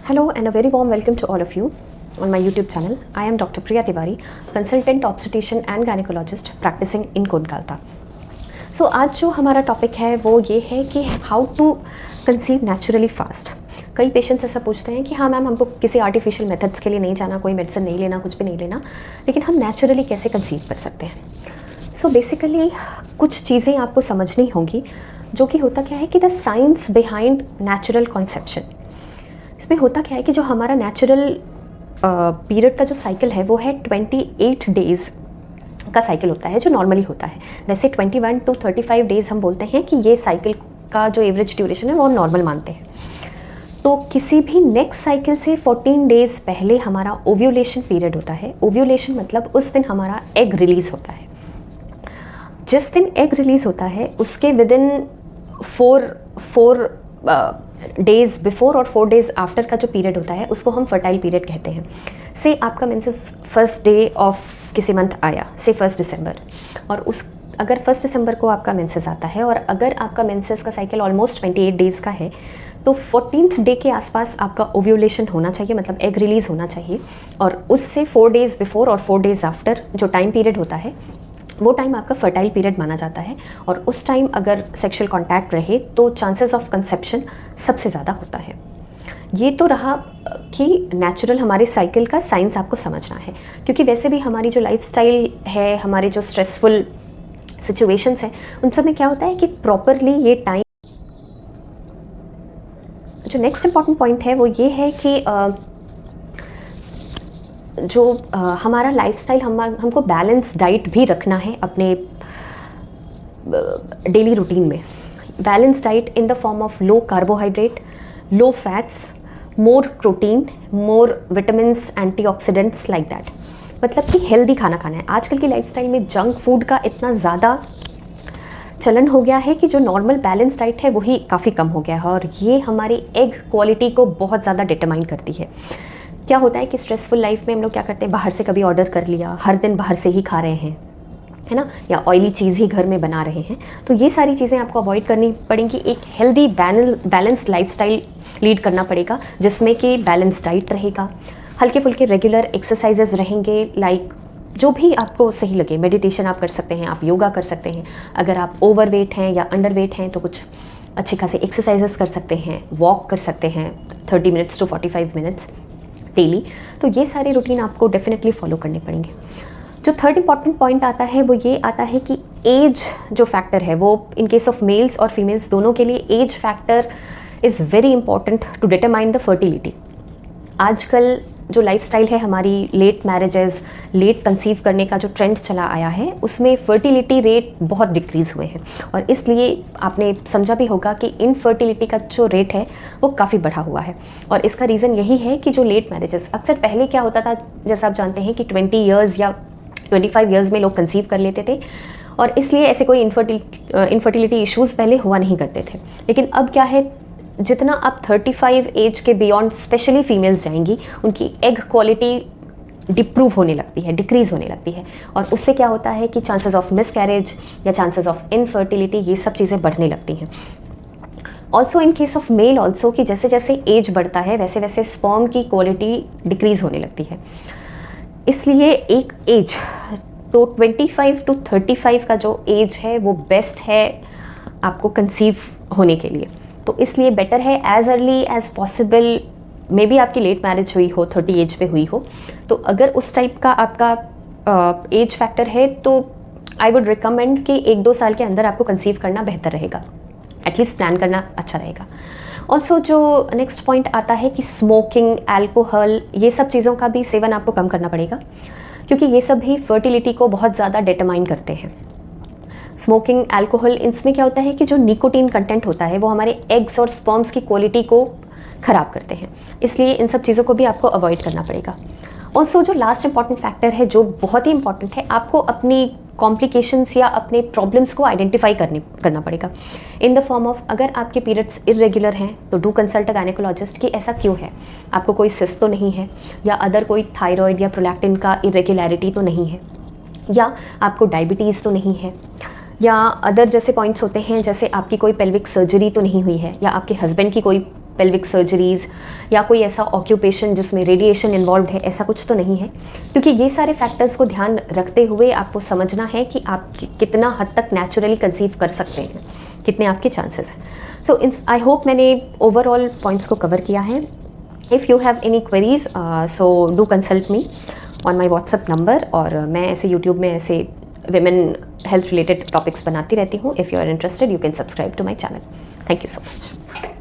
Hello and a very warm welcome to all of you on my YouTube channel. I am Dr. Priya Tiwari, consultant obstetrician and gynecologist practicing in Kolkata. So आज जो हमारा topic है वो ये है कि how to conceive naturally fast. कई patients ऐसा पूछते हैं कि हाँ मैम हमको किसी आर्टिफिशियल मेथड्स के लिए नहीं जाना, कोई मेडिसिन नहीं लेना, कुछ भी नहीं लेना, लेकिन हम नेचुरली कैसे कंसीव कर सकते हैं. सो बेसिकली कुछ चीज़ें आपको समझनी होंगी जो कि होता क्या है कि the science behind natural conception. इसमें होता क्या है कि जो हमारा नेचुरल पीरियड का जो साइकिल है वो है 28 डेज़ का साइकिल होता है जो नॉर्मली होता है. वैसे 21 to 35 डेज़ हम बोलते हैं कि ये साइकिल का जो एवरेज ड्यूरेशन है वो नॉर्मल मानते हैं. तो किसी भी नेक्स्ट साइकिल से 14 डेज़ पहले हमारा ओव्यूलेशन पीरियड होता है. ओव्यूलेशन मतलब उस दिन हमारा एग रिलीज़ होता है. जिस दिन एग रिलीज़ होता है उसके विद इन 4 डेज़ बिफोर और 4 डेज़ आफ्टर का जो पीरियड होता है उसको हम फर्टाइल पीरियड कहते हैं. से आपका मेंसेस फर्स्ट डे ऑफ किसी मंथ आया, से 1 दिसंबर, और उस अगर 1 दिसंबर को आपका मेंसेस आता है और अगर आपका मेंसेस का साइकिल ऑलमोस्ट 28 डेज़ का है तो 14th डे के आसपास आपका ओव्यूलेशन होना चाहिए, मतलब एग रिलीज़ होना चाहिए. और उससे 4 डेज़ बिफोर और 4 डेज़ आफ्टर जो टाइम पीरियड होता है वो टाइम आपका फर्टाइल पीरियड माना जाता है. और उस टाइम अगर सेक्सुअल कांटेक्ट रहे तो चांसेस ऑफ कंसेप्शन सबसे ज़्यादा होता है. ये तो रहा कि नेचुरल हमारे साइकिल का साइंस आपको समझना है, क्योंकि वैसे भी हमारी जो लाइफस्टाइल है, हमारे जो स्ट्रेसफुल सिचुएशंस हैं, उन सब में क्या होता है कि प्रॉपरली ये टाइम. जो नेक्स्ट इम्पॉर्टेंट पॉइंट है वो ये है कि हमारा लाइफस्टाइल हमको बैलेंस डाइट भी रखना है अपने डेली रूटीन में. Balance diet in the form of low carbohydrate, low fats, more protein, more vitamins, antioxidants, like that. मतलब कि हेल्दी खाना खाना है. आजकल की लाइफस्टाइल में जंक फूड का इतना ज़्यादा चलन हो गया है कि जो नॉर्मल बैलेंस डाइट है वही काफ़ी कम हो गया है, और ये हमारी एग क्वालिटी को बहुत ज़्यादा डिटरमाइन करती है. क्या होता है कि स्ट्रेसफुल लाइफ में हम लोग क्या करते हैं, बाहर से कभी ऑर्डर कर लिया, हर दिन बाहर से ही खा रहे हैं, है ना, या ऑयली चीज़ ही घर में बना रहे हैं. तो ये सारी चीज़ें आपको अवॉइड करनी पड़ेंगी. एक हेल्दी बैलेंस्ड लाइफस्टाइल लीड करना पड़ेगा जिसमें कि बैलेंस डाइट रहेगा, हल्के फुल्के रेगुलर एक्सरसाइजेज रहेंगे, लाइक जो भी आपको सही लगे. मेडिटेशन आप कर सकते हैं, आप योगा कर सकते हैं. अगर आप ओवरवेट हैं या अंडरवेट हैं तो कुछ अच्छे खासे एक्सरसाइजेस कर सकते हैं, वॉक कर सकते हैं 30 मिनट्स टू 45 मिनट्स डेली. तो ये सारे रूटीन आपको डेफिनेटली फॉलो करने पड़ेंगे. जो थर्ड इंपॉर्टेंट पॉइंट आता है वो ये आता है कि एज जो फैक्टर है वो इन केस ऑफ मेल्स और फीमेल्स दोनों के लिए age factor is very important to determine the fertility. आजकल जो लाइफस्टाइल है हमारी, लेट मैरिजेस, लेट कंसीव करने का जो ट्रेंड चला आया है उसमें फर्टिलिटी रेट बहुत डिक्रीज़ हुए हैं, और इसलिए आपने समझा भी होगा कि इनफर्टिलिटी का जो रेट है वो काफ़ी बढ़ा हुआ है. और इसका रीज़न यही है कि जो लेट मैरिजेस, अक्सर पहले क्या होता था, जैसा आप जानते हैं कि 20 ईयर्स या 25 ईयर्स में लोग कंसीव कर लेते थे, और इसलिए ऐसे कोई इनफर्टिलिटी इश्यूज़ पहले हुआ नहीं करते थे. लेकिन अब क्या है, जितना आप 35 एज के बियॉन्ड स्पेशली फीमेल्स जाएंगी उनकी एग क्वालिटी डिप्रूव होने लगती है, डिक्रीज़ होने लगती है, और उससे क्या होता है कि चांसेस ऑफ मिसकैरेज या चांसेस ऑफ इनफर्टिलिटी ये सब चीज़ें बढ़ने लगती हैं. Also in case of male also कि जैसे जैसे एज बढ़ता है वैसे वैसे स्पर्म की क्वालिटी डिक्रीज़ होने लगती है. इसलिए एक एज तो 25 to 35 का जो एज है वो बेस्ट है आपको कंसीव होने के लिए. तो इसलिए बेटर है as early as possible. Maybe आपकी लेट मैरिज हुई हो, 30 एज पे हुई हो, तो अगर उस टाइप का आपका एज फैक्टर है तो आई वुड रिकमेंड कि 1-2 साल के अंदर आपको कंसीव करना बेहतर रहेगा. एटलीस्ट प्लान करना अच्छा रहेगा. ऑल्सो जो नेक्स्ट पॉइंट आता है कि स्मोकिंग, अल्कोहल, ये सब चीज़ों का भी सेवन आपको कम करना पड़ेगा, क्योंकि ये सब भी फर्टिलिटी को बहुत ज़्यादा डिटरमाइन करते हैं. स्मोकिंग, अल्कोहल, इसमें क्या होता है कि जो निकोटीन कंटेंट होता है वो हमारे एग्स और स्पर्म्स की क्वालिटी को ख़राब करते हैं, इसलिए इन सब चीज़ों को भी आपको अवॉइड करना पड़ेगा. ऑल्सो जो लास्ट इंपॉर्टेंट फैक्टर है जो बहुत ही इंपॉर्टेंट है, आपको अपनी कॉम्प्लिकेशंस या अपने प्रॉब्लम्स को आइडेंटिफाई करना पड़ेगा इन द फॉर्म ऑफ, अगर आपके पीरियड्स इरेगुलर हैं तो डू कंसल्ट अ गायनेकोलॉजिस्ट कि ऐसा क्यों है. आपको कोई सिस्ट तो नहीं है, या अदर कोई थायराइड या प्रोलैक्टिन का इरेगुलरिटी तो नहीं है, या आपको डायबिटीज़ तो नहीं है, या अदर जैसे पॉइंट्स होते हैं जैसे आपकी कोई पेल्विक सर्जरी तो नहीं हुई है, या आपके हस्बैंड की कोई पेल्विक सर्जरीज़ या कोई ऐसा ऑक्यूपेशन जिसमें रेडिएशन इन्वॉल्व है, ऐसा कुछ तो नहीं है। क्योंकि ये सारे फैक्टर्स को ध्यान रखते हुए आपको समझना है कि आप कितना हद तक नेचुरली कंसीव कर सकते हैं, कितने आपके चांसेस हैं। सो आई होप मैंने ओवरऑल पॉइंट्स को कवर किया है। If you have any queries so do consult me on my WhatsApp number. और मैं ऐसे यूट्यूब में ऐसे विमेन हेल्थ रिलेटेड टॉपिक्स बनाती रहती हूँ। If you are interested you can subscribe to my channel. Thank you so much.